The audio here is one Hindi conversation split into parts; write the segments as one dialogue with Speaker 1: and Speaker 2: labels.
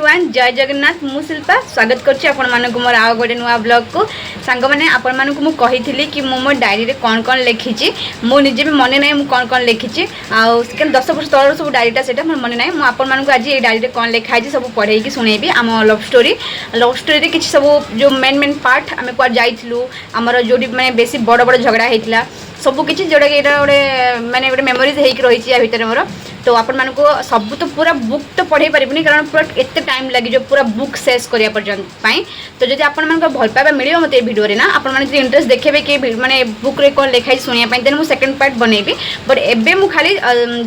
Speaker 1: एवरीवन जय जगन्नाथ मु शिल्पा स्वागत करछि आपण मानको मोर आव गोटे नुआ ब्लॉग को सांग माने आपण मानको मु कहिथिली कि मु मोर डायरी रे कोन कोन लिखिछि मु निजे भी मने नै मु कोन कोन लिखिछि आ सेकेंड 10 वर्ष तळर सब डायरीटा सेटा मोर मने नै मु आपण मानको आज ए डायरी रे कोन लिखाइ छि सब पढेई कि सुनेबी हम लव स्टोरी रे किछि सब जो मेन पार्ट हमें पर जाइथिलु हमर जोडी माने बेसी बड़ बड़ झगड़ा हेतिला सब किछि जोडा के एटा ओडे माने ओडे मेमोरीज हेइ कि रहिछि या भितर मोर तो आपण मानको सब तो पूरा बुक तो पढ़े पारिबनी कारण पूरा एते टाइम लागि जो पूरा बुक शेष करिया पर्यंत पाई तो जदि आपण मानको भल पाबा मिलियो मते वीडियो रे ना आपण माने इंटरेस्ट देखेबे कि माने बुक रे कोन लिखाई सुनिया पाई देन मु सेकंड पार्ट बनेबी बट एबे मु खाली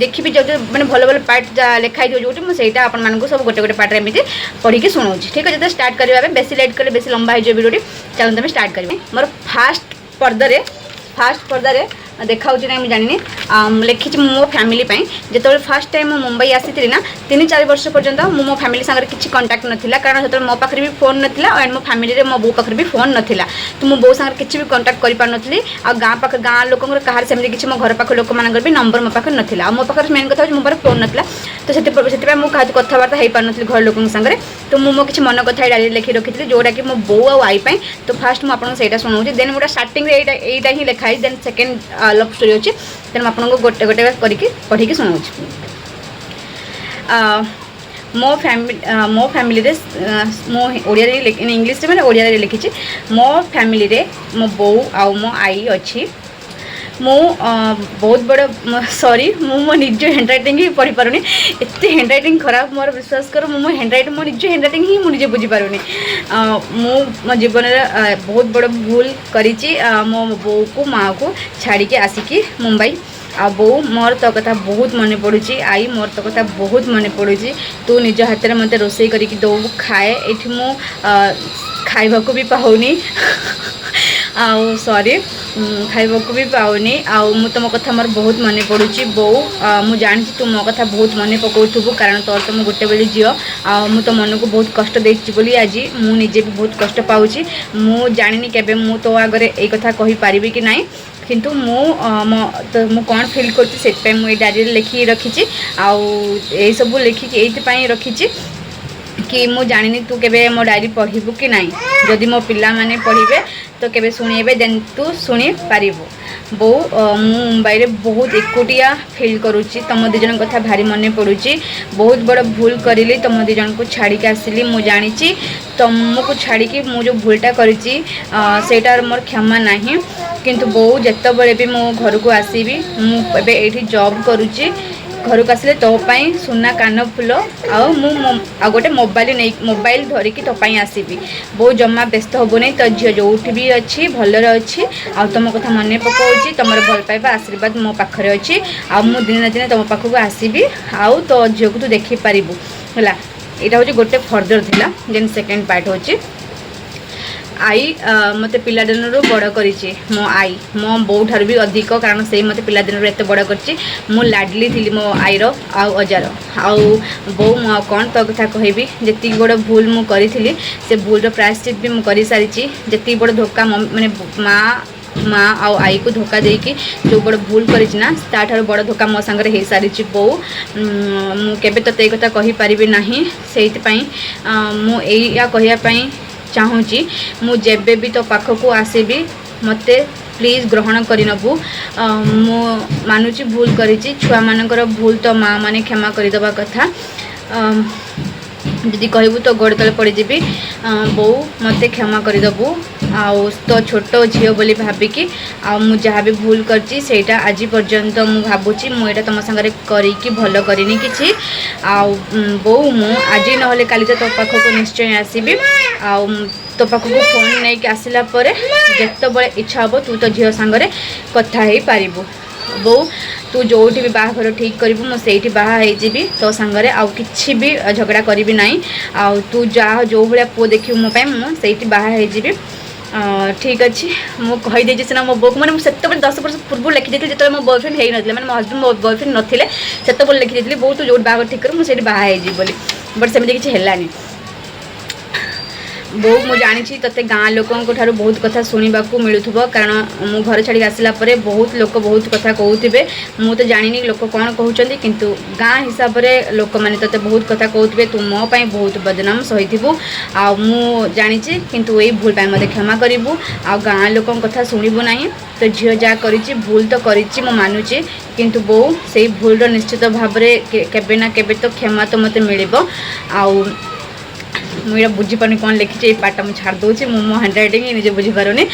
Speaker 1: देखिबी जो माने भल भल पार्ट लिखाई जो जोटी मु सेटा आपण मानको सब गोटे गोटे पार्ट रे एमिति पढी के सुनाउची ठीक है। जते स्टार्ट करबा बेसी लेट करे बेसी लंबा हो जो वीडियो चलो तमे स्टार्ट करबे मोर फास्ट पर्दा रे देखा ना मुझे जानी लिखी मो फैमिली जो फर्स्ट टाइम मु मुंबई आसी ना 3-4 वर्ष पर्यंत मो फैमिली सागर किसी कांटेक्ट नाला कारण जो मो पाखे भी फोन नाला एंड मो फैमिली रे मो बो पाखे भी फोन नाला तो मो बो सागर किसी भी कांटेक्ट कर पार नी आ गाँ लोक कहार सेमती किसी मो घर पाख लोक भी नंबर मो पाखे नाला मो पाखे मेन कथा मो पाखे फोन नाला तो से मुझे कथबार्ता हो पार नी घर लोक सागर तो मो किसी मन कथा डायरी लिखी रखी जोटा कि मो बो आई तो फास्ट मुझे शुणाऊँ देन गोटे स्टार्टिंग एटा ही लिखाई देन सेकेंड लव स्टोरी अच्छी तेणु आपको गोटे गोटे करके पढ़ी की शुणाऊँ मो फैमिली रे मो ओडिया रे इंग्लिश मैंने ओडिया रे लिखी मो फैमिली रे मो बो आउ मो आई अच्छी मु बहुत बड़ सॉरी मो निज हैंडराइटिंग ही पढ़ी पारुनी एत हैंडराइटिंग खराब मोर विश्वास कर मो हैंडराइटिंग मो निज हैंडराइटिंग ही मुझे बुझी पारुनी मो जीवन में बहुत बड़ भूल करी मो बो को माँ को छाड़ी के आसिकी मुंबई आ बो मोर तो कथा बहुत मन पड़ुची आई मोर तो कथा बहुत मन पड़ुची तू निज हाथ में मत रोसई करके दो खाए ये मु खाइबा को भी पाऊनी आउ सॉरी खाइबा को भी पाऊनी आउ मु तुम कथा मोर बहुत मन पड़ुची बो मु जानी तू मो कथा बहुत मन पकाउथबु कारण तोर तो मु गोटे बेली झियो आ मु तो मन को बहुत कष्ट देछि बोली आज मु निजे भी बहुत कष्ट पाउची मु जानिनी केबे मु तो आगरे ए कथा कहि पारिबी कि नाही किंतु मु कौन फिल करती से मुझे डायरी लिखी रखी आई सब लिखिकी ये रखी कि मु जानी तू केबे मो डायरी पढ़ू कि नहीं जदि मो पिला माने पढ़े तो केबे सुनेबे देन तू शुणी पारिबो बो मुंबई रे बहुत एकुटिया फिल करुच्ची तुम दिजन कथा भारी मन पड़ुची बहुत बड़ भूल करी तुम दिजन को छाड़ी के आसिली मु जानी तुमको छाड़ी की मु जो भूलटा करी सेटार मोर क्षमा नहीं किंतु बो जिते भी मो घर को आसबि मुझे जॉब करुच्ची घर को आसिले तो पाई सुना कान फूल आ गोटे मोबाइल धरिकी तो आसबि बहुत जमा व्यस्त हेबुनि तो झील जो भी अच्छी भलर अच्छी आ तुम कथा मन पकाऊँगी तुम भल पाइबा आशीर्वाद मो पाखे अच्छी आ दिन दिन तुम पाखक आसबि आउ तो झील को तू देखी पारिबु है यहाँ हूँ गोटे फर्दर थिला देन सेकेंड पार्ट होची आई मते पिला दिन बड़ करी मो आई मो बो ठार भी अधिक कारण से मते पिला दिन एत बड़ कर मु लाडली थी मो आईर आउ अजार आउ बो मु कौन तो कथा कहबी जी बड़ भूल मु करी से भूल प्रायश्चित भी मुझे कर सारी जी बड़ धोखा माने माँ आउ आई को धोखा देकी जो बड़ भूल करिना ताठार बड़ धोखा मो सांगे हो सारी बो मुझे तो कथा कही पारिबी नाही सेइतपई मु एया कहियापई चाहूँगी मु जेबे भी तो पाखक आसबि मते प्लीज ग्रहण करनबु मु मानुची भूल करी छुआ मानकर भूल तो माँ माने क्षमा करदेवा कथा जदि कहबू तो गोड़ तले पड़ जी बो मते क्षमा करदेबू आउ तो छोट झील बोली भाविकी मु जहाँ भी भूल करची सेटा आज पर्यंत मु भावुची मुझे तुम सागर करी भल करनी कि बो मु आज नहले काली तो पाखक निश्चय आसबि तो पाखक फोन नहीं कि आसला जिते बड़े इच्छा हम तू तो झील सांगरे कथा हो पारिबु बो तू जो भी बाहाघर ठीक करू मुझे बाहर तो सांगरे आउ किछि भी झगड़ा करी ना आउ तू जा जो भाया पुओ देखिए मोपाई मुझे बाहर ठीक अच्छे मुझे कहीदे सीना मो बो को मैंने से 10 वर्ष पूर्व लिखी थी जो मो बॉयफ्रेंड हो ना मैंने मो हस्बैंड बॉयफ्रेंड नथिले से लिखी थी बहुत जो बाहर ठीक कर मुझे बाहर बोली बट सेमती किसी है बहु मु जानी ते गाँ लोकों ठारू बहुत कथा शुणा मिलूब कारण मु घर छाड़ी आसला परे बहुत लोक बहुत कथा कहते मु तो जानी लोक कौन कहते किंतु गाँ हिसाब से लोक मैंने ते बहुत कथा कहते तू मो पाई बहुत बदनाम सहीथु आ मु जानी किंतु यही भूल पाई मत क्षमा करूँ आ गाँ लोकों कथा शुणु ना तो झील जहाँ कर भूल तो कर मानुची किंतु बो से भूल निश्चित भाव में केबे ना केबे तो क्षमा तो मत मिल आउ मुझे बुझीपार कौन लिखी पार्ट मुझे छाड़ दूसरी मो हैंड रईटिंग निजे बुझीपारे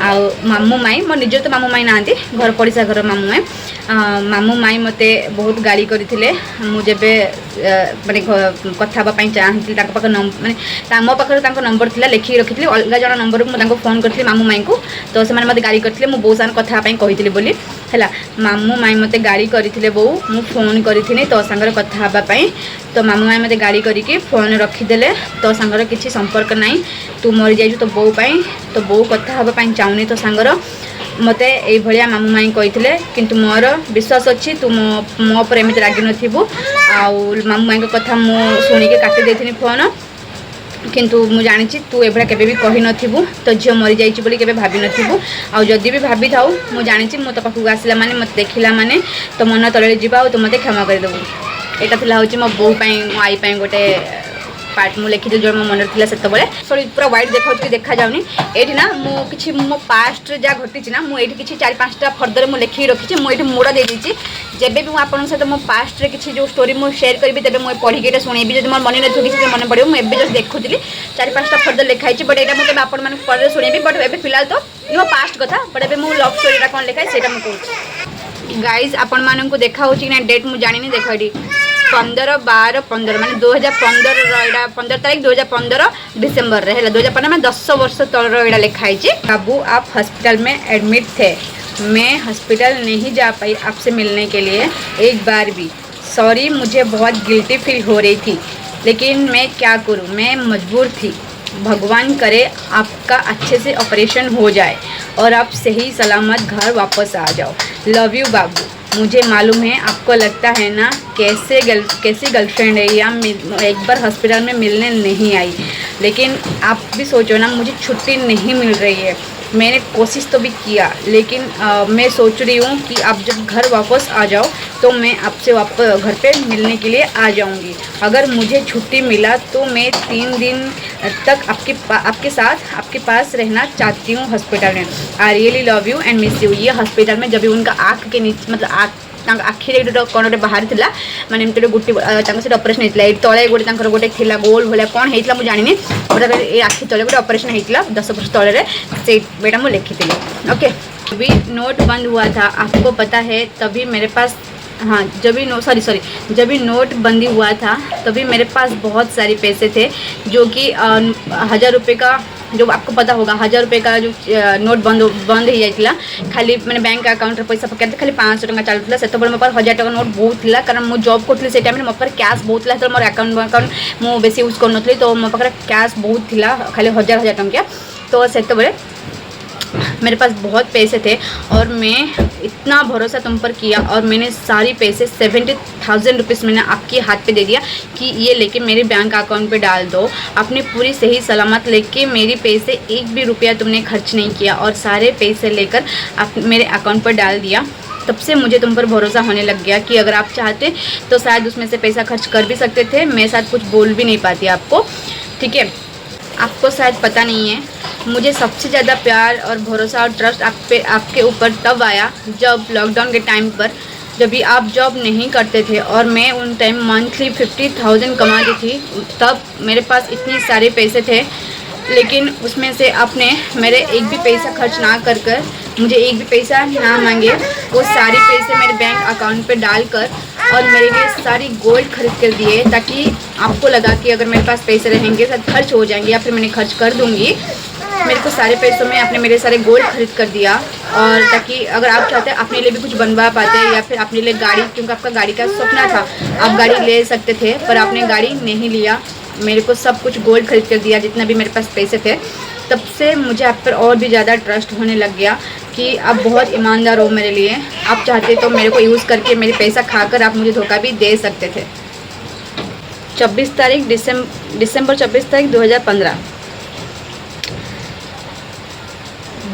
Speaker 1: आउ मामू माई मो निज तो मामू माई ना घर पड़ोसा घर मामू माई मामू माई मत बहुत गाड़ी करते मुझे माने कथापी चाहती माने मो पाखे नंबर था लिखिक रखी अलग जन नंबर को मुझे फोन करी मामू माई को तो से मत गाड़ी करते मो बो सान कथापी कही बोली है मामू माई मत गाड़ी करते बो मु फोन करी तो सांगर कथापी तो मामू माई मत गाड़ी करके फोन रखीदे तो सांगर किसी संपर्क ना तू मरी जाइए तो बो पाई तो बो कथा हाँपाई चाहूनी तो सांगर मत ये मामू माई कही किंतु मोर विश्वास अच्छी तू मो पर एमती रागि नथु आउ मामू माई कथा मु शुणिक काटी देथिनी फोन किंतु मु जानी तू एभला केबे भी कही नथिबु तो झियो मरी जाइछि बोली केबे भाबी नथिबु आ जदि भी भाबी थाउ मु जानी मो तो पाखु आसला माने मत देखिला माने तो मन तले जीवा तो मते क्षमा कर देबु एटा थिला होछि मो बो पई मो आई पई गोटे पार्ट मुझे लिखी जो मो मन थी से सॉरी पूरा व्हाइट देखा देखा जाऊनी ये ना मुझे मो पास्ट जहाँ घटी ना मुझे किसी 4-5टा फर्दर मुझे लिखी रखी मुझे मोड़ दे दी जब भी मुझे आपन सहित मो पास्ट रे किसी जो स्टोरी मुझे शेयर करी तेज मुझे पढ़ी शुणेबी जब मोर मन नहीं किसी मन पड़ो मुझे जस्ट देखुली 4-5टा फर्दर लिखाई बट यहाँ मुझे आपण मैं पर शुणेबी बट ए फिलहाल तो मो पास्ट कथा बट ए लव स्टोरी कौन लिखाई से मुझे गाइज आपण मानू देखा ना डेट मुझे जानी देख ये 15/12/15 माने 2015 15 तारीख 2015 डिसेम्बर रे है 2015 में 10 वर्ष तलर यहाँ लिखाई बाबू आप हॉस्पिटल में एडमिट थे मैं हॉस्पिटल नहीं जा पाई आपसे मिलने के लिए एक बार भी सॉरी मुझे बहुत गिल्टी फील हो रही थी लेकिन मैं क्या करूं मैं मजबूर थी भगवान करे आपका अच्छे से ऑपरेशन हो जाए और आप सही सलामत घर वापस आ जाओ लव यू बाबू मुझे मालूम है आपको लगता है ना कैसी गर्लफ्रेंड है या एक बार हॉस्पिटल में मिलने नहीं आई लेकिन आप भी सोचो ना मुझे छुट्टी नहीं मिल रही है मैंने कोशिश तो भी किया लेकिन मैं सोच रही हूँ कि आप जब घर वापस आ जाओ तो मैं आपसे वापस घर पे मिलने के लिए आ जाऊँगी अगर मुझे छुट्टी मिला तो मैं 3 दिन तक आपके पास रहना चाहती हूँ हॉस्पिटल में I really love you and miss you ये हॉस्पिटल में जब भी उनका आँख के नीचे मतलब आखिरे कौन गोटे बाहर था मैंने एमती गोटे से ऑपरेशन होता है तले गोटे गोटे थी गोल भाया कौन होता मुझे जानी ये आखि तले गोटे ऑपरेशन होता 10 वर्ष तले से बेटा मुझे लिखी थी ओके अभी नोट बंद हुआ था आपको पता है तभी मेरे पास हाँ जब भी जब भी नोट बंदी हुआ था तभी मेरे पास बहुत सारे पैसे थे जो कि 1000 रुपये का जो आपको पता होगा 1000 रुपये का जो नोट बंद हो जाता खाली मैंने बैंक अकाउंट पैसा पकड़ खाली 500 टका चलता से मोर 1000 टका नोट बहुत थी कारण मुझे जॉब करी से टाइम मोर कैश बहुत था मोर अकाउंट मुझे बेस यूज कर तो मो पाखे कैश बहुत थी खाली 1000 टंकिया तो से मेरे पास बहुत पैसे थे और मैं इतना भरोसा तुम पर किया और मैंने सारी पैसे 70,000 रुपीज़ मैंने आपके हाथ पे दे दिया कि ये लेके मेरे बैंक अकाउंट पे डाल दो आपने पूरी सही सलामत लेके मेरे पैसे एक भी रुपया तुमने खर्च नहीं किया और सारे पैसे लेकर आप मेरे अकाउंट पर डाल दिया तब से मुझे तुम पर भरोसा होने लग गया कि अगर आप चाहते तो शायद उसमें से पैसा खर्च कर भी सकते थे मैं शायद कुछ बोल भी नहीं पाती आपको ठीक है आपको शायद पता नहीं है मुझे सबसे ज़्यादा प्यार और भरोसा और ट्रस्ट आपके ऊपर तब आया जब लॉकडाउन के टाइम पर जब भी आप जॉब नहीं करते थे और मैं उन टाइम मंथली 50,000 कमाती थी तब मेरे पास इतने सारे पैसे थे लेकिन उसमें से आपने मेरे एक भी पैसा खर्च ना कर मुझे एक भी पैसा ना मांगे वो सारे पैसे मेरे बैंक अकाउंट पे डालकर और मेरे लिए सारी गोल्ड खरीद कर दिए ताकि आपको लगा कि अगर मेरे पास पैसे रहेंगे शायद खर्च हो जाएंगे या फिर मैंने खर्च कर दूँगी मेरे को सारे पैसों में आपने मेरे सारे गोल्ड खरीद कर दिया और ताकि अगर आप चाहते अपने लिए भी कुछ बनवा पाते या फिर अपने लिए गाड़ी क्योंकि आपका गाड़ी का सपना था आप गाड़ी ले सकते थे पर आपने गाड़ी नहीं लिया मेरे को सब कुछ गोल्ड खरीद कर दिया जितना भी मेरे पास पैसे थे तब से मुझे आप पर और भी ज़्यादा ट्रस्ट होने लग गया कि आप बहुत ईमानदार हो मेरे लिए आप चाहते तो मेरे को यूज़ करके मेरे पैसा खाकर आप मुझे धोखा भी दे सकते थे 24 तारीख दिसंबर 24 तारीख 2015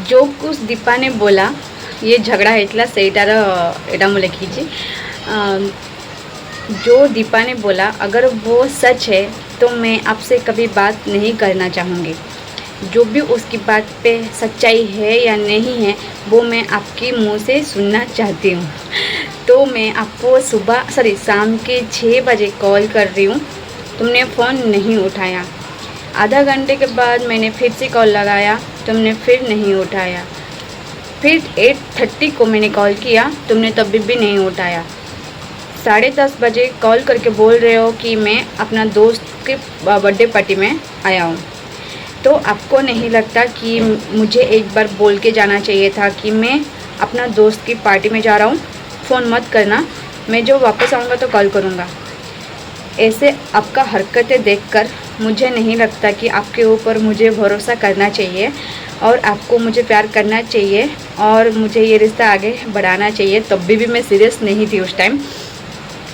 Speaker 1: जो कुछ दीपा ने बोला ये झगड़ा हेतला सेटार एटा मु लिखी। जो दीपा ने बोला अगर वो सच है तो मैं आपसे कभी बात नहीं करना चाहूँगी। जो भी उसकी बात पे सच्चाई है या नहीं है वो मैं आपके मुंह से सुनना चाहती हूँ। तो मैं आपको शाम के 6 बजे कॉल कर रही हूँ, तुमने फ़ोन नहीं उठाया। आधा घंटे के बाद मैंने फिर से कॉल लगाया, तुमने फिर नहीं उठाया। फिर 8:30 को मैंने कॉल किया, तुमने तब भी नहीं उठाया। 10:30 बजे कॉल करके बोल रहे हो कि मैं अपना दोस्त के बर्थडे पार्टी में आया हूँ। तो आपको नहीं लगता कि मुझे एक बार बोल के जाना चाहिए था कि मैं अपना दोस्त की पार्टी में जा रहा हूँ, फ़ोन मत करना, मैं जो वापस आऊँगा तो कॉल करूँगा। ऐसे आपका हरकतें देखकर मुझे नहीं लगता कि आपके ऊपर मुझे भरोसा करना चाहिए और आपको मुझे प्यार करना चाहिए और मुझे ये रिश्ता आगे बढ़ाना चाहिए। तब भी मैं सीरियस नहीं थी उस टाइम,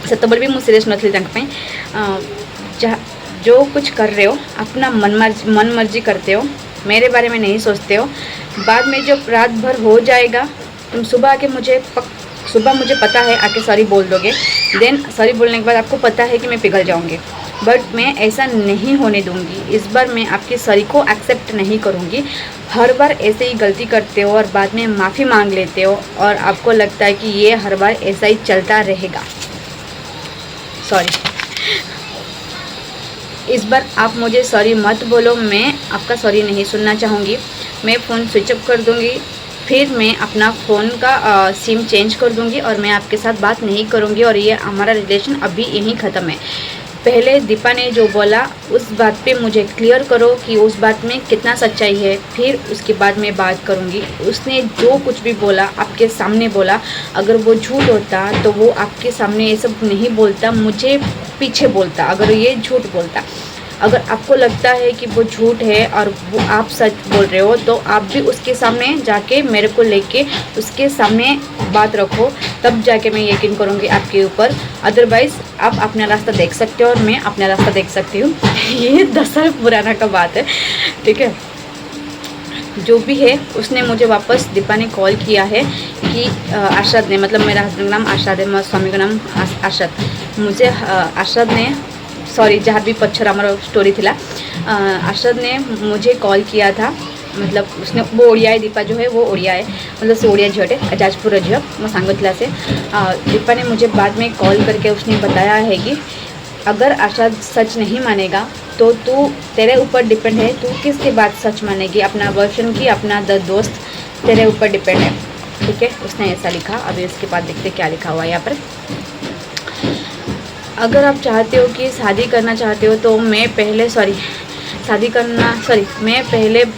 Speaker 1: सतबल भी मुझे सीरियस नथी तक जो कुछ कर रहे हो अपना मन मर्जी करते हो, मेरे बारे में नहीं सोचते हो। बाद में जब रात भर हो जाएगा तुम सुबह मुझे पता है आके सॉरी बोल दोगे। देन सॉरी बोलने के बाद आपको पता है कि मैं पिघल जाऊंगी, बट मैं ऐसा नहीं होने दूंगी। इस बार मैं आपकी सॉरी को एक्सेप्ट नहीं करूंगी। हर बार ऐसे ही गलती करते हो और बाद में माफ़ी मांग लेते हो और आपको लगता है कि ये हर बार ऐसा ही चलता रहेगा। सॉरी, इस बार आप मुझे सॉरी मत बोलो, मैं आपका सॉरी नहीं सुनना चाहूँगी। मैं फ़ोन स्विच ऑफ कर दूँगी, फिर मैं अपना फ़ोन का सिम चेंज कर दूँगी और मैं आपके साथ बात नहीं करूँगी और ये हमारा रिलेशन अभी यहीं ख़त्म है। पहले दीपा ने जो बोला उस बात पे मुझे क्लियर करो कि उस बात में कितना सच्चाई है, फिर उसके बाद मैं बात करूँगी। उसने जो कुछ भी बोला आपके सामने बोला, अगर वो झूठ होता तो वो आपके सामने ये सब नहीं बोलता, मुझे पीछे बोलता। अगर ये झूठ बोलता, अगर आपको लगता है कि वो झूठ है और वो आप सच बोल रहे हो तो आप भी उसके सामने जाके मेरे को लेके उसके सामने बात रखो, तब जाके मैं यकीन करूँगी आपके ऊपर। अदरवाइज़ आप अपना रास्ता देख सकते हो और मैं अपना रास्ता देख सकती हूँ। ये 10 साल पुराना का बात है, ठीक है। जो भी है उसने मुझे वापस दीपा ने कॉल किया है कि अरशद ने, मतलब मेरा हस्बैंड का नाम अरशद है, मेरे स्वामी का नाम अरशद, मुझे अरशद ने सॉरी जहाँ भी पच्छर हमारा स्टोरी थिला, अरशद ने मुझे कॉल किया था। मतलब उसने, वो ओडिया है, दीपा जो है वो ओडिया है, मतलब से ओडिया झीटे जाजपुर झील मो सांग थिला से। दीपा ने मुझे बाद में कॉल करके उसने बताया है कि अगर अरशद सच नहीं मानेगा तो तू तेरे ऊपर डिपेंड है, तू किसकी बात सच मानेगी, अपना बॉयफ्रेंड की, अपना दोस्त, तेरे ऊपर डिपेंड है, ठीक है। उसने ऐसा लिखा। अभी उसके बाद देखते क्या लिखा हुआ है यहाँ पर। अगर आप चाहते हो कि शादी करना चाहते हो तो मैं पहले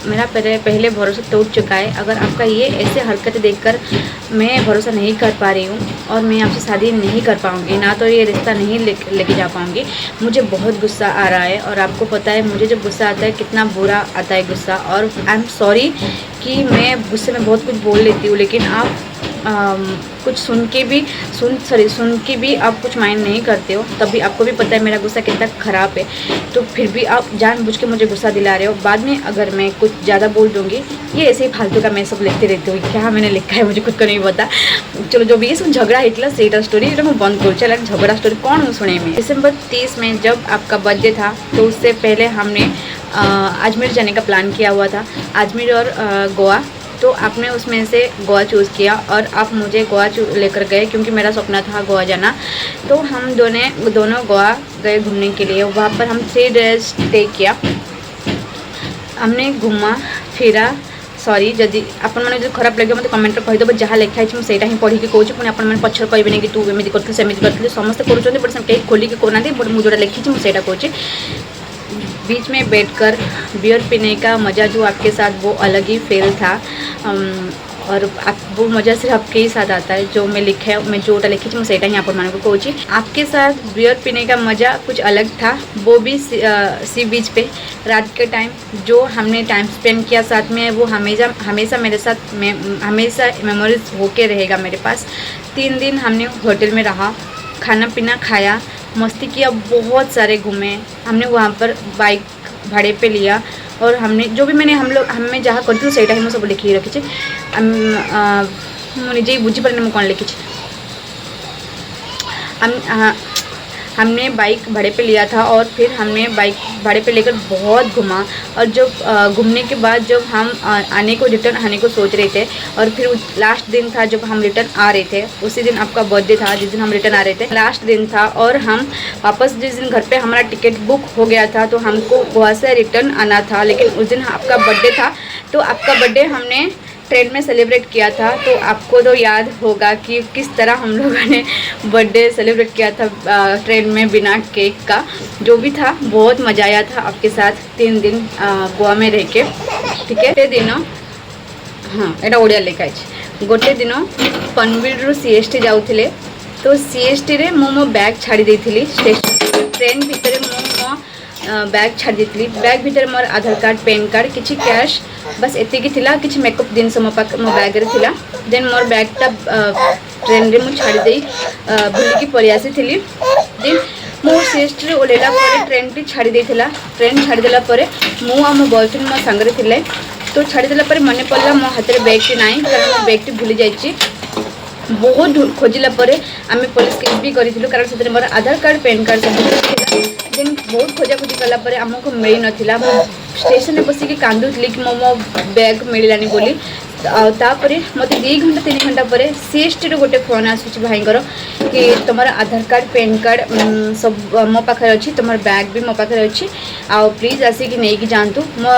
Speaker 1: मेरा पहले भरोसा टूट चुका है। अगर आपका ये ऐसे हरकतें देखकर मैं भरोसा नहीं कर पा रही हूँ और मैं आपसे शादी नहीं कर पाऊँगी, ना तो ये रिश्ता नहीं लेके जा पाऊँगी। मुझे बहुत गुस्सा आ रहा है और आपको पता है मुझे जब गुस्सा आता है कितना बुरा आता है गुस्सा। और आई एम सॉरी कि मैं गुस्से में बहुत कुछ बोल लेती हूँ, लेकिन आप कुछ सुन के भी आप कुछ माइंड नहीं करते हो। तभी आपको भी पता है मेरा गुस्सा कितना ख़राब है, तो फिर भी आप जानबूझ के मुझे गुस्सा दिला रहे हो। बाद में अगर मैं कुछ ज़्यादा बोल दूँगी, ये ऐसे ही फालतू का मैं सब लिखते रहती हूँ, क्या मैंने लिखा है मुझे खुद को नहीं पता। चलो जो भी ये सब झगड़ा हेतला सेटा स्टोरी मैं बंद करूँ। चल झगड़ा स्टोरी कौन सुने में। दिसंबर 30 में जब आपका बर्थडे था तो उससे पहले हमने अजमेर जाने का प्लान किया हुआ था, अजमेर और गोवा। तो आपने उसमें से गोवा चूज़ किया और आप मुझे गोवा लेकर गए क्योंकि मेरा सपना था गोवा जाना। तो हम दोनों गोवा गए घूमने के लिए। वहाँ पर हम 3 डेज स्टे किया, हमने घूमा फिरा। सॉरी जदि आपण मैंने जो खराब लगे मतलब कमेंट कहीदेव, जहाँ लिखाई मुझे ही पढ़ी कौच पुणी आपण पचर कहे कि तू एमती कर सेमती कर समस्ते करुँच बट कहीं खोलिक कहना, बट मुझे जो लिखी मुझे कहूँ। बीच में बैठकर बियर पीने का मज़ा जो आपके साथ वो अलग ही फील था। और वो मज़ा सिर्फ आपके ही साथ आता है। जो मैं जोटा लिखी मुझे ही आप कहूँ। आपके साथ बियर पीने का मज़ा कुछ अलग था, वो भी सी बीच पे रात के टाइम जो हमने टाइम स्पेंड किया साथ में, वो हमेशा मेरे साथ हमेशा मेमोरीज होके रहेगा मेरे पास। 3 दिन हमने होटल में रहा, खाना पीना खाया, मस्ती किया, बहुत सारे घूमे हमने। वहाँ पर बाइक भाड़े पे लिया और हमने जो भी मैंने हमें जहाँ करती सेटा ही सब लिखिक रखी मुझे बुझीपारे मुझे कौन लिखी। हमने बाइक भाड़े पे लिया था और फिर हमने बाइक भाड़े पे लेकर बहुत घूमा। और जब घूमने के बाद जब हम रिटर्न आने को सोच रहे थे और फिर लास्ट दिन था जब हम रिटर्न आ रहे थे, उसी दिन आपका बर्थडे था जिस दिन हम रिटर्न आ रहे थे, लास्ट दिन था। और हम वापस जिस दिन घर पे हमारा टिकट बुक हो गया था तो हमको वहाँ से रिटर्न आना था, लेकिन उस दिन आपका बर्थडे था। तो आपका बर्थडे हमने ट्रेन में सेलिब्रेट किया था। तो आपको तो याद होगा कि किस तरह हम लोगों ने बर्थडे सेलिब्रेट किया था ट्रेन में बिना केक का। जो भी था बहुत मज़ा आया था आपके साथ 3 दिन गोवा में रह के। ठीक है, गोटे दिन हाँ एटा ओडिया लिखा है। गोटे दिन पनबिल सीएसटी जाऊे तो सीएसटी रे मो बैग छाड़ी देती स्टेशन ट्रेन भितर मो बैग छाड़ी देती। बैग भितर मोर आधार कार्ड पैन कार्ड किसी कैश बस एतिकी थिला, किसी मेकअप जिनस मो बैग रे थिला। देन मोर बैगटा ट्रेन रे मु छाड़ी देई भूलिकी पळि आसी थिली। देन मो सीएसटी रे ओलेला परे ट्रेन टी छाड़ी देथिला। ट्रेन छाड़ी देला परे मु आ मो बॉयफ्रेंड मो संग रे थिले। तो छाड़ी देला परे मने पड़ला मो हाथ रे बैग टी नाही, कारण मो बैग टी भूली जाईची। बहुत खोजिला परे आमे पुलिस केस भी करिथिलु, कारण सेतरे मोर आधार कार्ड पैन कार्ड सब थिला। देन बहुत खोजा खोजी कला परे हमको मिली नथिला। स्टेशन में बसिक कांदुली कि मो बैग मिलानी बोली। तापरे मत 2 घंटा 3 घंटा पर सीएसटी रो गोटे फोन आसुच भाईंकर कि तुमर आधार कार्ड पैन कार्ड सब मो पाखे अच्छी, तुम बैग भी मो पाखे अच्छी, आ प्लीज आसिक नहीं जातु मो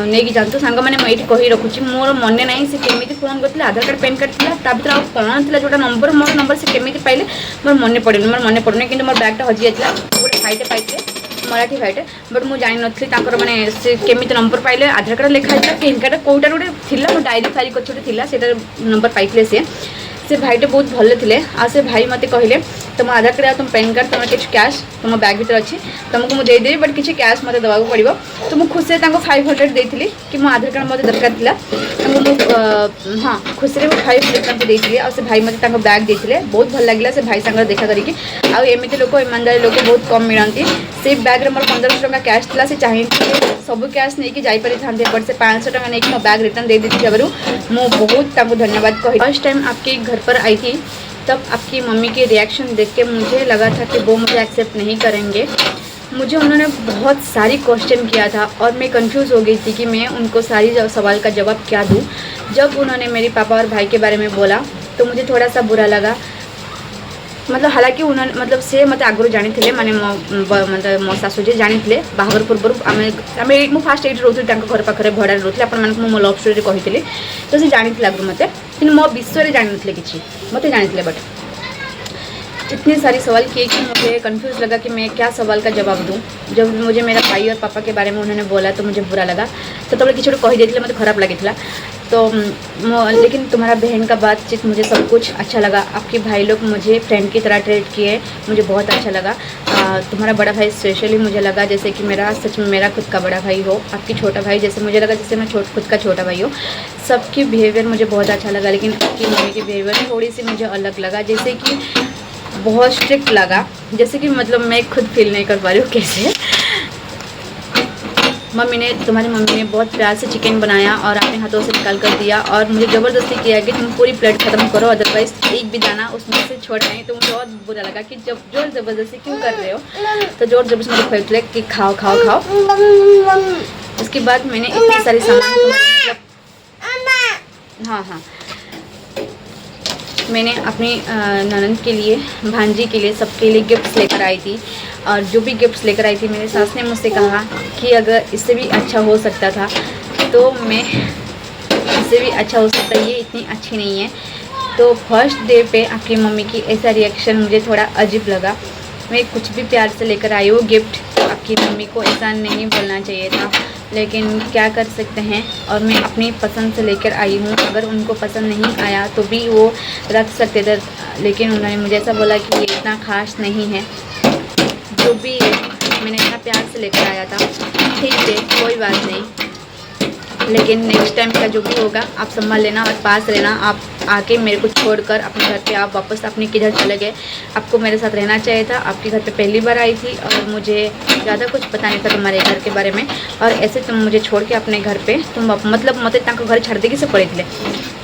Speaker 1: नहीं जातु सांग मैंने मुझे कही रखुची। मोर मन ना से केमी फोन करते आधार कार्ड पैन कार्ड था भर आ कौन था जोटा नंबर मोर नंबर से केमी पाइले मोर मन पड़े मोर मन पड़े कि मोर बैगटा हजि जाता गोटे भाईटे पाइले मराठी भाईटे। बट मुझे जानी नी मैंने से केमी नंबर पाइले आधार कार्ड लिखाई था पैन कार्ड कौटा गोटे थिला मो डायरी फाइल गोटे थिला से नंबर पाइले से भाईटे बहुत भल थे। आ से भाई मत कहले तुम आधार कार्ड तुम पैन कार्ड तुम किसी कैश तुम बैग भर अच्छी तुमको मुझे देदेवी बट किसी कैश मत देवा पड़ो। तो मुझे खुशी 500 देती कि मो आधार कार्ड मत दरकार था। हाँ खुशी में 500 देती और से भाई मत बैग देते बहुत भल लगे से भाई सांग देखा करी। आमती लोक ईमानदारी लोक बहुत कम मिलती। से बैग मोर 1500 टଙ୍କା कैश था से चाहिए सब कैश नहीं जापरि था बट से 500 टଙ୍କା नहीं मो बैग रिटर्न दे दी जब मु बहुत धन्यवाद कही। फर्स्ट टाइम आपके घर पर आई थी तब आपकी मम्मी की रिएक्शन देख के मुझे लगा था कि वो मुझे एक्सेप्ट नहीं करेंगे। मुझे उन्होंने बहुत सारी क्वेश्चन किया था और मैं कंफ्यूज हो गई थी कि मैं उनको सारी सवाल का जवाब क्या दूँ। जब उन्होंने मेरे पापा और भाई के बारे में बोला तो मुझे थोड़ा सा बुरा लगा। मतलब हालांकि उन्होंने मतलब से मत आगुरी जानी थे माने मतलब मो सासुजी जानी थे बाहर पूर्व आम मुझे फास्ट ये रोती घर पाखे भड़ा रोती आप मो लव स्टोरी कही तो से जानी आगुरी मत कि मो विषय जानी थे कि मत जानी बट इतने सारी सवाल किए कि मुझे कंफ्यूज लगा कि मैं क्या सवाल का जवाब दूं। जब मुझे मेरा भाई और पापा के बारे में उन्होंने बोला तो मुझे बुरा लगा। तो तब किसी कही देते मतलब खराब लगे था। तो लेकिन तुम्हारा बहन का बातचीत मुझे सब कुछ अच्छा लगा। आपके भाई लोग मुझे फ्रेंड की तरह ट्रीट किए, मुझे बहुत अच्छा लगा। तुम्हारा बड़ा भाई स्पेशली मुझे लगा जैसे कि मेरा सच में मेरा खुद का बड़ा भाई हो। आपकी छोटा भाई जैसे मुझे लगा जैसे मैं खुद का छोटा भाई हो। सबकी बिहेवियर मुझे बहुत अच्छा लगा, लेकिन आपकी मम्मी की बिहेवियर थोड़ी सी मुझे अलग लगा, जैसे कि बहुत स्ट्रिक्ट लगा। जैसे कि मतलब मैं खुद फील नहीं कर पा रही हूँ कैसे। तुम्हारी मम्मी ने बहुत प्यार से चिकन बनाया और अपने हाथों से निकाल कर दिया और मुझे ज़बरदस्ती किया कि तुम पूरी प्लेट ख़त्म करो, अदरवाइज़ एक भी दाना उसमें से छोड़ना है। तो मुझे बहुत बुरा लगा कि जब जोर ज़बरदस्ती क्यों कर रहे हो। तो जोर ज़बरदस्ती मुझे खोलते कि खाओ खाओ खाओ। उसके बाद मैंने इतनी सारी सामान हाँ मैंने अपनी ननद के लिए, भांजी के लिए, सबके लिए गिफ्ट्स लेकर आई थी। और जो भी गिफ्ट्स लेकर आई थी मेरी सास ने मुझसे कहा कि अगर इससे भी अच्छा हो सकता था तो मैं इससे भी अच्छा हो सकता, ये इतनी अच्छी नहीं है। तो फर्स्ट डे पे आपकी मम्मी की ऐसा रिएक्शन मुझे थोड़ा अजीब लगा। मैं कुछ भी प्यार से लेकर आई हूँ गिफ्ट, आपकी मम्मी को ऐसा नहीं बोलना चाहिए था, लेकिन क्या कर सकते हैं। और मैं अपनी पसंद से लेकर आई हूँ, अगर उनको पसंद नहीं आया तो भी वो रख सकते थे, लेकिन उन्होंने मुझे ऐसा बोला कि ये इतना ख़ास नहीं है। जो भी मैंने इतना प्यार से लेकर आया था, ठीक है कोई बात नहीं। लेकिन नेक्स्ट टाइम का जो भी होगा आप संभाल लेना और पास रहना। आप आके मेरे को छोड़कर अपने घर पे आप वापस अपने किधर चले गए। आपको मेरे साथ रहना चाहिए था। आपके घर पे पहली बार आई थी और मुझे ज़्यादा कुछ पता नहीं था तुम्हारे घर के बारे में, और ऐसे तुम मुझे छोड़ के अपने घर पे तुम मतलब मत इतना घर छाड़ देगी से पड़े थे,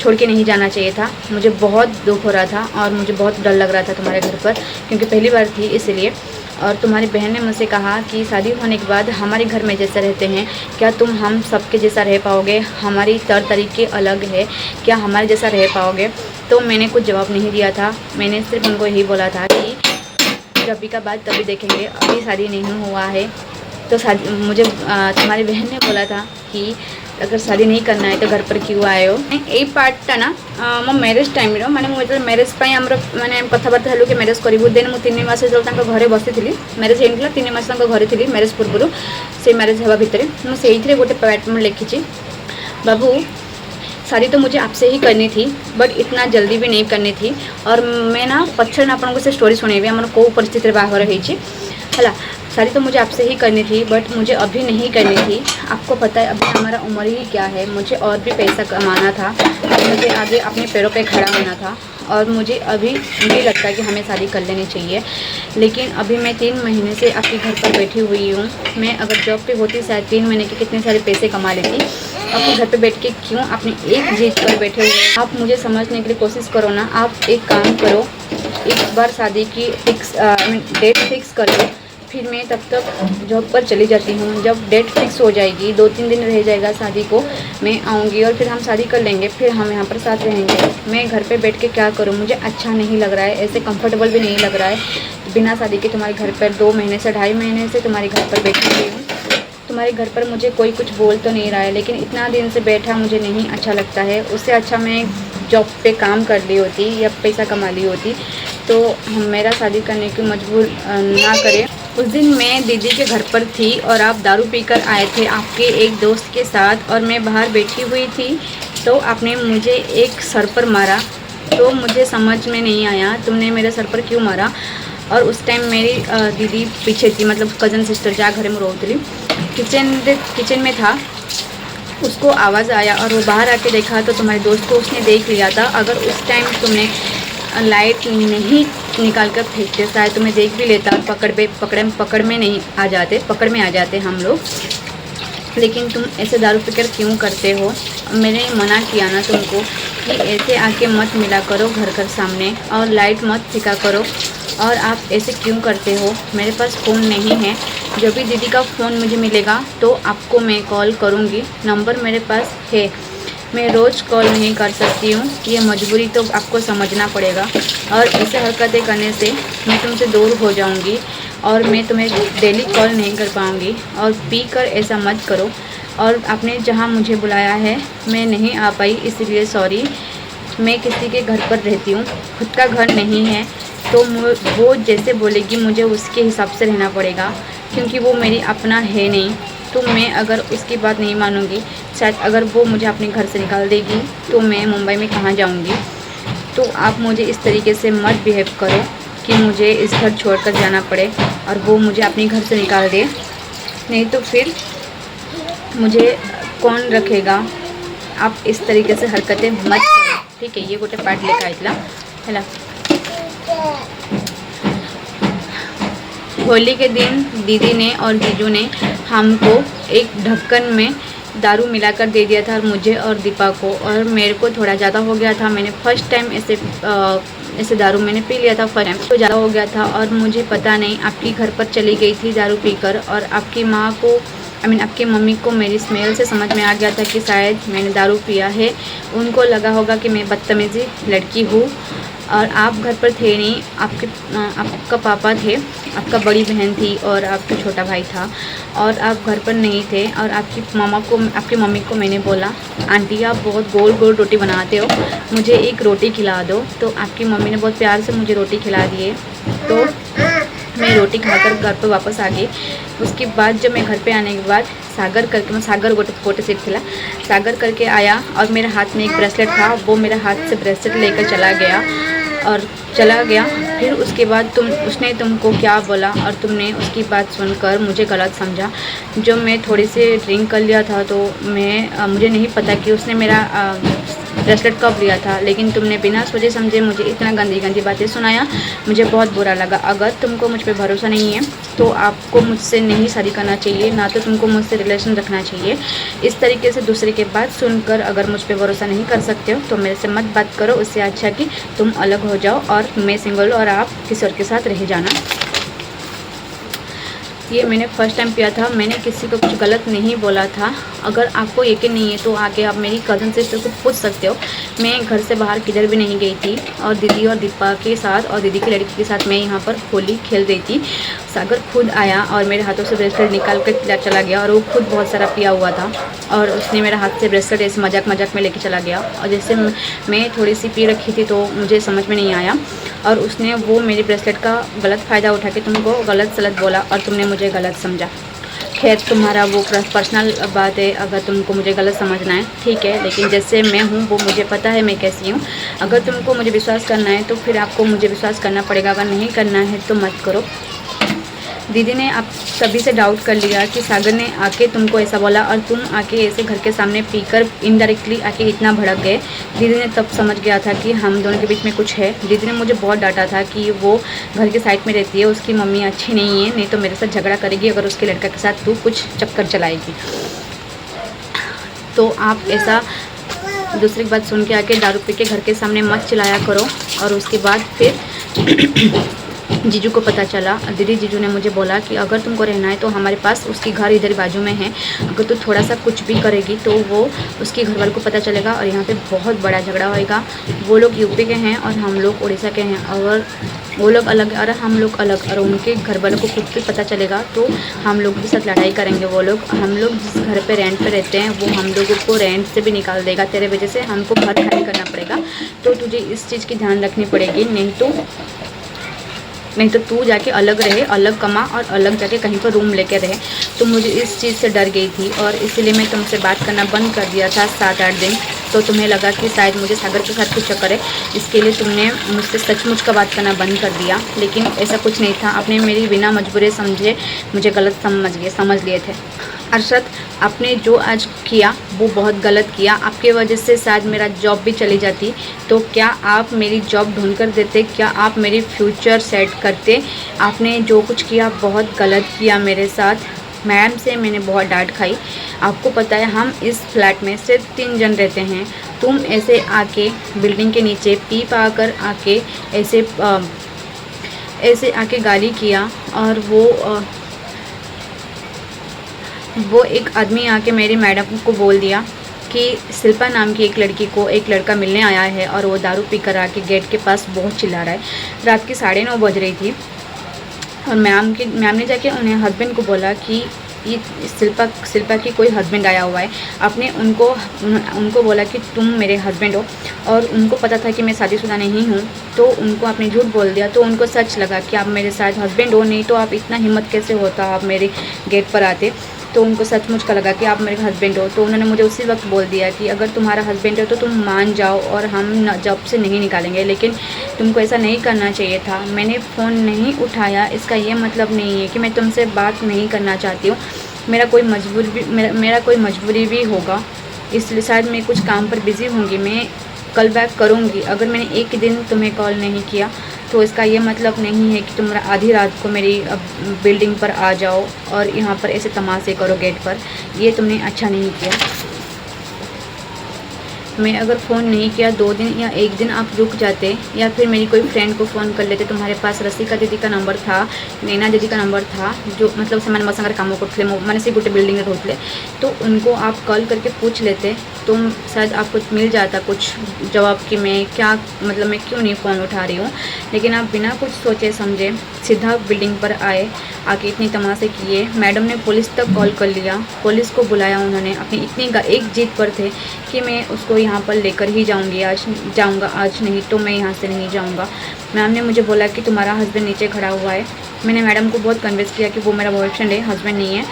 Speaker 1: छोड़ के नहीं जाना चाहिए था। मुझे बहुत दुख हो रहा था और मुझे बहुत डर लग रहा था तुम्हारे घर पर, क्योंकि पहली बार थी इसलिए। और तुम्हारी बहन ने मुझसे कहा कि शादी होने के बाद हमारे घर में जैसा रहते हैं, क्या तुम हम सबके जैसा रह पाओगे? हमारी तौर तरीके अलग है, क्या हमारे जैसा रह पाओगे? तो मैंने कुछ जवाब नहीं दिया था। मैंने सिर्फ उनको यही बोला था कि जब भी का बात तभी देखेंगे, अभी शादी नहीं हुआ है। तो मुझे तुम्हारी बहन ने बोला था कि अगर शादी नहीं करना है तो घर पर क्यों आए हो। यही पार्टा ना मो मैरेज टाइम मैंने मुझे मैरेज पाई आमर मैंने कथबार्ता हेलु कि मैरेज करूँ। देन मुझे 3 मास जो घरे बसी थी, मैरेज होता 3 मास घरे थी मैरेज पूर्व से मैरेज हवा भितर मुझे गोटे पैट में लिखी, बाबू शादी तो मुझे आपसे ही करनी थी, बट इतना जल्दी भी नहीं करनी थी। और मैं ना पछड़ आपको से स्टोरी शुणेबी आम कौ परिस्थिति बाहर होती है। शादी तो मुझे आपसे ही करनी थी, बट मुझे अभी नहीं करनी थी। आपको पता है अभी हमारा उम्र ही क्या है, मुझे और भी पैसा कमाना था, मुझे आगे अपने पैरों पे खड़ा होना था। और मुझे अभी नहीं लगता कि हमें शादी कर लेनी चाहिए। लेकिन अभी मैं 3 महीने से आपके घर पर बैठी हुई हूँ। मैं अगर जॉब पे होती शायद 3 महीने के कितने सारे पैसे कमा लेती। आपके घर पे बैठ के क्यों अपनी एक जीत पर बैठे हुए? आप मुझे समझने के लिए कोशिश करो ना। आप एक काम करो, एक बार शादी की डेट फिक्स कर लो, फिर मैं तब तक जॉब पर चली जाती हूँ। जब डेट फिक्स हो जाएगी, 2-3 दिन रह जाएगा शादी को, मैं आऊँगी और फिर हम शादी कर लेंगे, फिर हम यहाँ पर साथ रहेंगे। मैं घर पे बैठ के क्या करूँ? मुझे अच्छा नहीं लग रहा है, ऐसे कंफर्टेबल भी नहीं लग रहा है बिना शादी के तुम्हारे घर पर 2 महीने से 2.5 महीने से तुम्हारे घर पर बैठी हुई हूँ। तुम्हारे घर पर मुझे कोई कुछ बोल तो नहीं रहा है, लेकिन इतना दिन से बैठा मुझे नहीं अच्छा लगता है। उससे अच्छा मैं जॉब पे काम कर ली होती या पैसा कमा ली होती, तो हम मेरा शादी करने की मजबूर ना करें। उस दिन मैं दीदी के घर पर थी और आप दारू पीकर आए थे आपके एक दोस्त के साथ, और मैं बाहर बैठी हुई थी, तो आपने मुझे एक सर पर मारा। तो मुझे समझ में नहीं आया तुमने मेरे सर पर क्यों मारा। और उस टाइम मेरी दीदी पीछे थी, मतलब कज़न सिस्टर जहाँ घरे में रोती, किचन में था। उसको आवाज़ आया और वो बाहर आके देखा तो तुम्हारे दोस्त को उसने देख लिया था। अगर उस टाइम तुमने लाइट नहीं निकाल कर फेंकते शायद तुम्हें देख भी लेता, पकड़ में आ जाते हम लोग। लेकिन तुम ऐसे दारू पीकर क्यों करते हो? मैंने मना किया ना तुमको कि ऐसे आके मत मिला करो घर सामने, और लाइट मत फेंका करो। और आप ऐसे क्यों करते हो? मेरे पास फ़ोन नहीं है, जब भी दीदी का फ़ोन मुझे मिलेगा तो आपको मैं कॉल करूँगी। नंबर मेरे पास है, मैं रोज़ कॉल नहीं कर सकती हूँ, ये मजबूरी तो आपको समझना पड़ेगा। और ऐसे हरकतें करने से मैं तुमसे दूर हो जाऊँगी और मैं तुम्हें डेली कॉल नहीं कर पाऊँगी। और पी कर ऐसा मत करो। और आपने जहाँ मुझे बुलाया है मैं नहीं आ पाई, इसलिए सॉरी। मैं किसी के घर पर रहती हूँ, खुद का घर नहीं है, तो वो जैसे बोलेगी मुझे उसके हिसाब से रहना पड़ेगा, क्योंकि वो मेरी अपना है नहीं। तो मैं अगर उसकी बात नहीं मानूंगी, शायद अगर वो मुझे अपने घर से निकाल देगी तो मैं मुंबई में कहाँ जाऊंगी। तो आप मुझे इस तरीके से मत बिहेव करो कि मुझे इस घर छोड़कर जाना पड़े और वो मुझे अपने घर से निकाल दे, नहीं तो फिर मुझे कौन रखेगा। आप इस तरीके से हरकतें मत करो, ठीक है? ये गोटे पार्ट लेकर आइला है। होली के दिन दीदी ने और जीजू ने हमको एक ढक्कन में दारू मिलाकर दे दिया था, और मुझे और दीपा को। और मेरे को थोड़ा ज़्यादा हो गया था, मैंने फर्स्ट टाइम ऐसे दारू मैंने पी लिया था, फर्स्ट टाइम तो ज़्यादा हो गया था। और मुझे पता नहीं आपकी घर पर चली गई थी दारू पीकर, और आपकी माँ को आपकी मम्मी को मेरी स्मेल से समझ में आ गया था कि शायद मैंने दारू पिया है। उनको लगा होगा कि मैं बदतमीज़ी लड़की हूँ। और आप घर पर थे नहीं, आपका पापा थे, आपका बड़ी बहन थी और आपका छोटा भाई था, और आप घर पर नहीं थे। और आपकी मम्मी को मैंने बोला, आंटी आप बहुत गोल गोल रोटी बनाते हो, मुझे एक रोटी खिला दो। तो आपकी मम्मी ने बहुत प्यार से मुझे रोटी खिला दिए। तो मैं रोटी खाकर घर पर वापस आ गई। उसके बाद जब मैं घर पे आने के बाद सागर गोटे सीट थिला, सागर करके आया और मेरे हाथ में एक ब्रेसलेट था, वो मेरा हाथ से ब्रेसलेट लेकर चला गया। और चला गया। फिर उसके बाद उसने तुमको क्या बोला और तुमने उसकी बात सुनकर मुझे गलत समझा। जब मैं थोड़ी सी ड्रिंक कर लिया था तो मुझे नहीं पता कि उसने मेरा ब्रेसलेट कब लिया था, लेकिन तुमने बिना सोचे समझे मुझे इतना गंदी गंदी बातें सुनाया। मुझे बहुत बुरा लगा। अगर तुमको मुझ पर भरोसा नहीं है तो आपको मुझसे नहीं शादी करना चाहिए, ना तो तुमको मुझसे रिलेशन रखना चाहिए। इस तरीके से दूसरे की बात सुनकर अगर मुझ पर भरोसा नहीं कर सकते हो तो मेरे से मत बात करो। उससे अच्छा कि तुम अलग हो जाओ और मैं सिंगल और आप किसी और के साथ रह जाना। ये मैंने फ़र्स्ट टाइम पिया था, मैंने किसी को कुछ गलत नहीं बोला था। अगर आपको यकीन नहीं है तो आके आप मेरी कज़न सिस्टर को पूछ सकते हो। मैं घर से बाहर किधर भी नहीं गई थी और दीदी और दीपा के साथ और दीदी की लड़की के साथ मैं यहाँ पर होली खेल रही थी। सागर खुद आया और मेरे हाथों से ब्रेसलेट निकाल कर चला गया और वो खुद बहुत सारा पिया हुआ था और उसने मेरे हाथ से ब्रेसलेट ऐसे मजाक मजाक में लेके चला गया। और जैसे मैं थोड़ी सी पी रखी थी तो मुझे समझ में नहीं आया और उसने वो मेरी ब्रेसलेट का गलत फ़ायदा उठा के तुमको गलत सलत बोला और तुमने मुझे गलत समझा। खैर तुम्हारा वो पर्सनल बात है, अगर तुमको मुझे गलत समझना है ठीक है, लेकिन जैसे मैं हूँ वो मुझे पता है मैं कैसी हूँ। अगर तुमको मुझे विश्वास करना है तो फिर आपको मुझे विश्वास करना पड़ेगा, अगर नहीं करना है तो मत करो। दीदी ने आप सभी से डाउट कर लिया कि सागर ने आके तुमको ऐसा बोला और तुम आके ऐसे घर के सामने पीकर इनडायरेक्टली आके इतना भड़क गए। दीदी ने तब समझ गया था कि हम दोनों के बीच में कुछ है। दीदी ने मुझे बहुत डांटा था कि वो घर के साइड में रहती है, उसकी मम्मी अच्छी नहीं है, नहीं तो मेरे साथ झगड़ा करेगी अगर उसके लड़का के साथ तू कुछ चक्कर चलाएगी। तो आप ऐसा दूसरी बात सुन के आके दारू पी के घर के सामने मत चिल्लाया करो। और उसके बाद फिर जीजू को पता चला, दीदी जीजू ने मुझे बोला कि अगर तुमको रहना है तो हमारे पास उसकी घर इधर बाजू में है, अगर तू थोड़ा सा कुछ भी करेगी तो वो उसके घर वालों को पता चलेगा और यहाँ पे बहुत बड़ा झगड़ा होएगा। वो लोग यूपी के हैं और हम लोग उड़ीसा के हैं और वो लोग अलग और हम लोग अलग, और उनके घर वालों को खुद भी पता चलेगा तो हम लोग के साथ लड़ाई करेंगे वो लोग। हम लोग जिस घर पे रेंट पे रहते हैं वो हम लोगों को रेंट से भी निकाल देगा, तेरे वजह से हमको घर खाली करना पड़ेगा। तो तुझे इस चीज़ की ध्यान रखनी पड़ेगी, नहीं तो तू जाके अलग रहे, अलग कमा और अलग जाके कहीं पर रूम लेके रहे। तो मुझे इस चीज़ से डर गई थी और इसीलिए मैं तुमसे बात करना बंद कर दिया था 7-8 दिन। तो तुम्हें लगा कि शायद मुझे सागर के साथ कुछ चक्कर है, इसके लिए तुमने मुझसे सचमुच का बात करना बंद कर दिया, लेकिन ऐसा कुछ नहीं था। आपने मेरी बिना मजबूरी समझे मुझे गलत समझ लिए थे। अरशद, आपने जो आज किया वो बहुत गलत किया। आपके वजह से शायद मेरा जॉब भी चली जाती, तो क्या आप मेरी जॉब ढूंढ कर देते? क्या आप मेरी फ्यूचर सेट करते? आपने जो कुछ किया बहुत गलत किया मेरे साथ। मैम से मैंने बहुत डांट खाई। आपको पता है हम इस फ्लैट में सिर्फ 3 जन रहते हैं। तुम ऐसे आके बिल्डिंग के नीचे पी पा कर आके ऐसे आके गाली किया और वो एक आदमी आके मेरी मैडम को बोल दिया कि शिल्पा नाम की एक लड़की को एक लड़का मिलने आया है और वो दारू पी कर आके गेट के पास बहुत चिल्ला रहा है। रात की 9:30 बज रही थी और मैम ने जाके उन्हें हस्बैंड को बोला कि ये शिल्पा की कोई हस्बैंड आया हुआ है। आपने उनको बोला कि तुम मेरे हस्बैंड हो और उनको पता था कि मैं शादीशुदा नहीं हूँ, तो उनको आपने झूठ बोल दिया। तो उनको सच लगा कि आप मेरे साथ हस्बैंड हो, नहीं तो आप इतना हिम्मत कैसे होता आप मेरे गेट पर आते। तो उनको सचमुच का लगा कि आप मेरे हस्बैंड हो। तो उन्होंने मुझे उसी वक्त बोल दिया कि अगर तुम्हारा हस्बैंड है तो तुम मान जाओ और हम जॉब से नहीं निकालेंगे, लेकिन तुमको ऐसा नहीं करना चाहिए था। मैंने फ़ोन नहीं उठाया, इसका ये मतलब नहीं है कि मैं तुमसे बात नहीं करना चाहती हूँ। मेरा कोई मजबूरी भी होगा, इसलिए शायद मैं कुछ काम पर बिज़ी होंगी। मैं कल बैक करूँगी। अगर मैंने एक दिन तुम्हें कॉल नहीं किया तो इसका ये मतलब नहीं है कि तुम आधी रात को मेरी बिल्डिंग पर आ जाओ और यहाँ पर ऐसे तमाशे करो गेट पर। ये तुमने अच्छा नहीं किया। मैं अगर फ़ोन नहीं किया 2 दिन या 1 दिन आप रुक जाते या फिर मेरी कोई फ्रेंड को फ़ोन कर लेते। तुम्हारे पास रसिका दीदी का नंबर था, नैना दीदी का नंबर था, जो मतलब ସେମାନେ ମୋ ସାଙ୍ଗରେ କାମ କରୁଥିଲେ, ମାନେ ସେ ଗୋଟେ बिल्डिंग में रहुଥିଲେ। तो उनको आप कॉल करके पूछ लेते तो शायद आपको मिल जाता कुछ जवाब कि मैं क्या मतलब मैं क्यों नहीं फ़ोन उठा रही हूँ। लेकिन आप बिना कुछ सोचे समझे सीधा बिल्डिंग पर आके इतनी तमाशे किए। मैडम ने पुलिस तक कॉल कर लिया, पुलिस को बुलाया उन्होंने। अपनी इतनी एक जिद पर थे कि मैं उसको यहाँ पर लेकर ही जाऊँगा, आज नहीं तो मैं यहाँ से नहीं जाऊँगा। मैम ने मुझे बोला कि तुम्हारा हस्बैंड नीचे खड़ा हुआ है। मैंने मैडम को बहुत कन्विंस किया कि वो मेरा बॉयफ्रेंड है, हस्बैंड नहीं है।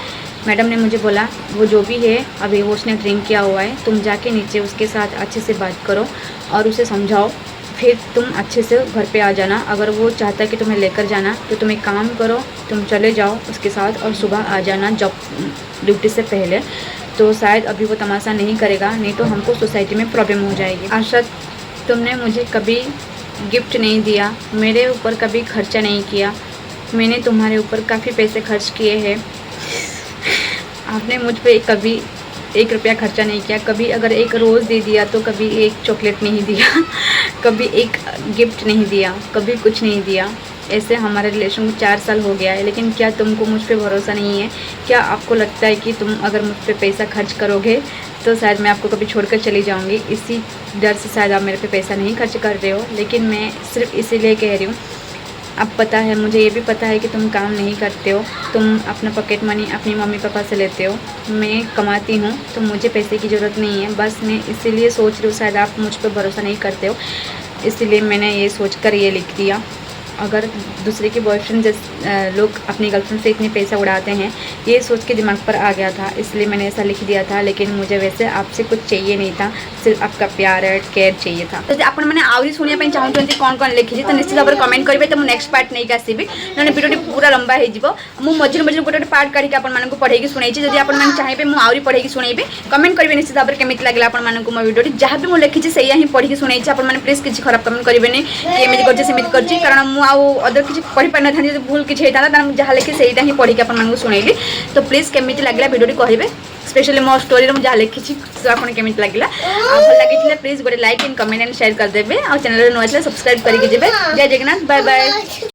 Speaker 1: मैडम ने मुझे बोला वो जो भी है अभी वो उसने ड्रिंक किया हुआ है, तुम जाके नीचे उसके साथ अच्छे से बात करो और उसे समझाओ, फिर तुम अच्छे से घर पे आ जाना। अगर वो चाहता है कि तुम्हें लेकर जाना तो तुम एक काम करो, तुम चले जाओ उसके साथ और सुबह आ जाना जॉब ड्यूटी से पहले। तो शायद अभी वो तमाशा नहीं करेगा, नहीं तो हमको सोसाइटी में प्रॉब्लम हो जाएगी। अरशद, तुमने मुझे कभी गिफ्ट नहीं दिया, मेरे ऊपर कभी खर्चा नहीं किया, मैंने तुम्हारे ऊपर काफ़ी पैसे खर्च किए हैं, आपने मुझ पे कभी 1 रुपया खर्चा नहीं किया। कभी अगर एक रोज़ दे दिया तो कभी एक चॉकलेट नहीं दिया, कभी एक गिफ्ट नहीं दिया, कभी कुछ नहीं दिया। ऐसे हमारे रिलेशन को 4 साल हो गया है, लेकिन क्या तुमको मुझ पे भरोसा नहीं है? क्या आपको लगता है कि तुम अगर मुझ पे पैसा खर्च करोगे तो शायद मैं आपको कभी छोड़कर चली जाऊंगी? इसी डर से शायद आप मेरे पे पैसा नहीं खर्च कर रहे हो, लेकिन मैं सिर्फ इसीलिए कह रही हूँ। अब पता है, मुझे ये भी पता है कि तुम काम नहीं करते हो, तुम अपना पॉकेट मनी अपनी मम्मी पापा से लेते हो, मैं कमाती हूँ तो मुझे पैसे की ज़रूरत नहीं है। बस मैं इसीलिए सोच रही हूँ शायद आप मुझ पर भरोसा नहीं करते हो, इसलिए मैंने ये सोचकर ये लिख दिया। अगर दूसरे के बॉयफ्रेंड लोग अपनी गर्लफ्रेंड से इतने पैसा उड़ाते हैं, ये सोच के दिमाग पर आ गया था, इसलिए मैंने ऐसा लिख दिया था। लेकिन मुझे वैसे आपसे कुछ चाहिए नहीं था, सिर्फ आपका प्यार और केयर चाहिए था। तो आप मैंने आहरी शुणा चाहूँगी कौन कौन लिखी तो निश्चित भाव में कमेंट करेंगे, तो नेक्स्ट पार्ट नहीं आसबि ना भिडियो पूरा लंबा हो। मझे मझे गोटे पार्ट काढ़ी आपको पढ़ेगी शुणाई, जब आप चाहिए मुझे आहरी पढ़ेगी शुणेबी। कमेंट करेंगे निश्चित भाव में केମିତି लगे आपको मो भिडियो, जहाँ भी मुझे लिखी से ही पढ़ी शुणाई। आपने प्लीज किसी खराब कमेंट करेंगे कि एमती कर कारण मुझे अदर किसी पढ़ी पारि ना था, भूल किसी होता है जहाँ लिखी से ही पढ़ी आपको शुणेली। तो प्लीज केମିତି लगे भिडियो कहे, स्पेशली मो स्टोरी में जहाँ लिखी आपको केମିତି लगे, भल लगी प्लीज गोटे like and comment and share करदेवे। और चैनल नुआ सब्सक्राइब करके जय जगन्नाथ, बाय बाय।